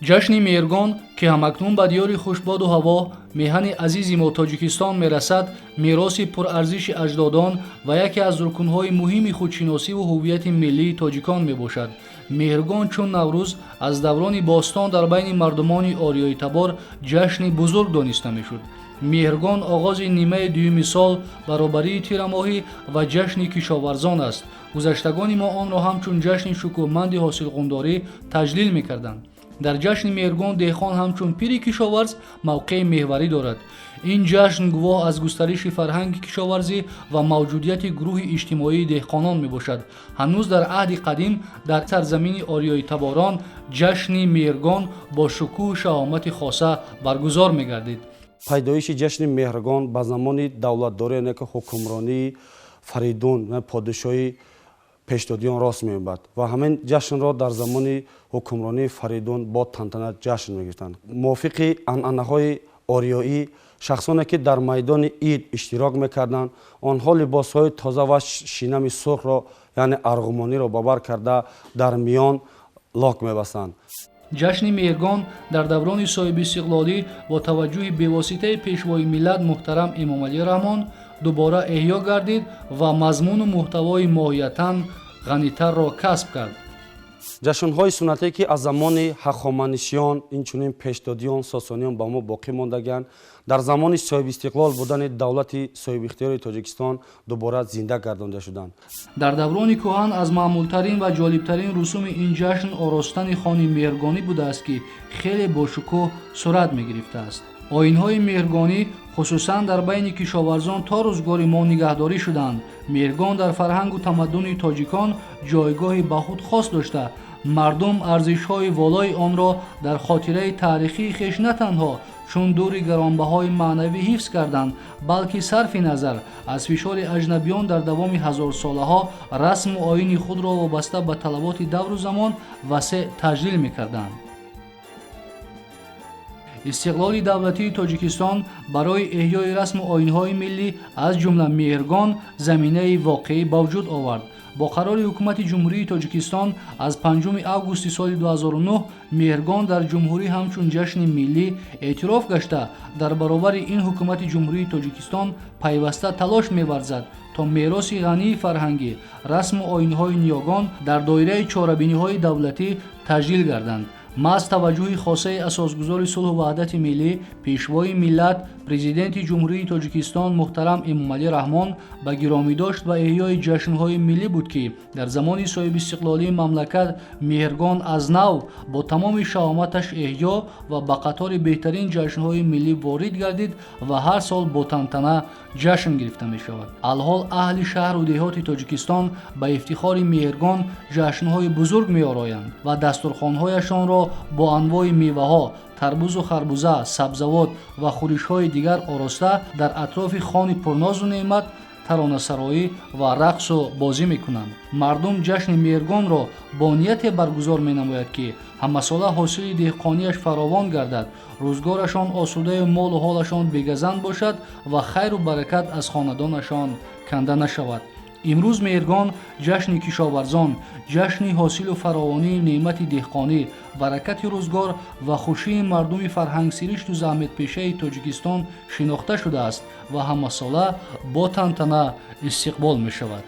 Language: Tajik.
ҷашни меҳргон ки ҳамакнун ба диёри хушбоду ҳаво меҳани азизи мо тоҷикистон мерасад, мероси пурарзиши аҷдодон ва яке аз рукунҳои муҳими худшиносиву ҳуввияти миллии тоҷикон мебошад. меҳргон чун наврӯз аз даврони бостон дар байни мардумони ориёи табор ҷашни бузург дониста мешуд. меҳргон оғози нимаи дуюми сол баробарии тирамоҳӣ ва ҷашни кишоварзон аст. гузаштагони мо онро ҳамчун ҷашни шукӯҳманди ҳосилғундорӣ таҷлил мекарданд. дар ҷашни меҳргон деҳқон ҳамчун пири кишоварз мавқеи меҳварӣ дорад. ин ҷашн гувоҳ аз густариши фарҳанги кишоварзӣ ва мавҷудияти гурӯҳи иҷтимоии деҳқонон мебошад. ҳанӯз дар аҳди қадим дар сарзамини ориёи таборон ҷашни меҳргон бо шукӯҳу шаҳомати хоса баргузор мегардид. пайдоиши ҷашни меҳргон ба замони давлатдории ҳукмронии Фаридун подшоҳи пешдодиён рост меёбад ва ҳамин ҷашнро дар замони ҳукмронии Фаридун бо тантана ҷашн мегирифтанд. мувофиқи анъанаҳои ориёӣ шахсоне ки дар майдони ид иштирок мекарданд, онҳо либосҳои тоза ва шинами сурхро яъне арғумониро ба бар карда дар миён лок мебастанд. ҷашни меҳргон дар даврони соҳибистиқлолӣ бо таваҷҷӯҳи бевоситаи пешвои миллат муҳтарам Эмомалӣ Раҳмон дубора эҳьё гардид ва мазмуну муҳтавои моҳиятан ғанитарро касб кард. ҷашнҳои суннатие ки аз замони ҳахоманишиён инчунин пешдодиён сосониён ба мо боқӣ мондаганд, дар замони соҳибистиқлол будани давлати соҳибихтиёри Тоҷикистон дубора зинда гардонда шуданд. дар даврони кӯҳан аз маъмултарин ва ҷолибтарин русуми ин ҷашн оростани хони меҳргонӣ будааст, ки хеле бошукӯҳ сурат мегирифтааст. оинҳои меҳргонӣ хусусан дар байни кишоварзон то рӯзгори мо нигаҳдорӣ шуданд. меҳргон дар фарҳангу тамаддуни тоҷикон ҷойгоҳи ба худ хос дошта, мардум арзишҳои волои онро дар хотираи таърихии хеш на танҳо чун дури гаронбаҳои маънавӣ ҳифз карданд, балки сарфи назар аз фишори аҷнабиён дар давоми ҳазорсолаҳо расму оини худро вобаста ба талаботи давру замон васеъ таҷлил мекарданд. истиқлоли давлатии Тоҷикистон барои эҳёи расму оинҳои миллӣ аз ҷумла меҳргон заминаи воқеӣ ба вуҷуд овард. бо қарори ҳукумати ҷумҳурии Тоҷикистон аз 5 августи соли 2009 меҳргон дар ҷумҳурӣ ҳамчун ҷашни миллӣ эътироф гашта, дар баробари ин ҳукумати ҷумҳурии Тоҷикистон пайваста талош меварзад то мероси ғании фарҳангӣ, расму оинҳои ниёгон дар доираи чорабиниҳои давлатӣ таҷлил гарданд. маҳз таваҷҷӯҳи хосаи асосгузори сулҳу ваҳдати миллӣ, пешвои миллат, президенти ҷумҳурии Тоҷикистон муҳтарам Эмомалӣ Раҳмон ба гиромидошт ва эҳьёи ҷашнҳои миллӣ буд, ки дар замони соҳибистиқлолии мамлакат меҳргон аз нав бо тамоми шаҳоматаш эҳьё ва ба қатори беҳтарин ҷашнҳои миллӣ ворид гардид ва ҳар сол бо тантана ҷашн гирифта мешавад. алҳол аҳли шаҳру деҳоти Тоҷикистон ба ифтихори меҳргон ҷашнҳои бузург меороянд ва дастурхонҳояшонро бо анвои меваҳо, тарбузу харбуза, сабзавот ва хӯришҳои дигар ороста дар атрофи хони пурнозу неъмат таронасароӣ ва рақсу бозӣ мекунанд. мардум ҷашни меҳргонро бо нияте баргузор менамояд, ки ҳамасола ҳосили деҳқонияш фаровон гардад, рӯзгорашон осудаю молу ҳолашон бегазанд бошад ва хайру баракат аз хонадонашон канда нашавад. имрӯз меҳргон ҷашни кишоварзон, ҷашни ҳосилу фаровонии неъмати деҳқонӣ, баракати рӯзгор ва хушии мардуми фарҳангсиришту заҳметпешаи Тоҷикистон шинохта шудааст ва ҳамасола бо тантана истиқбол мешавад.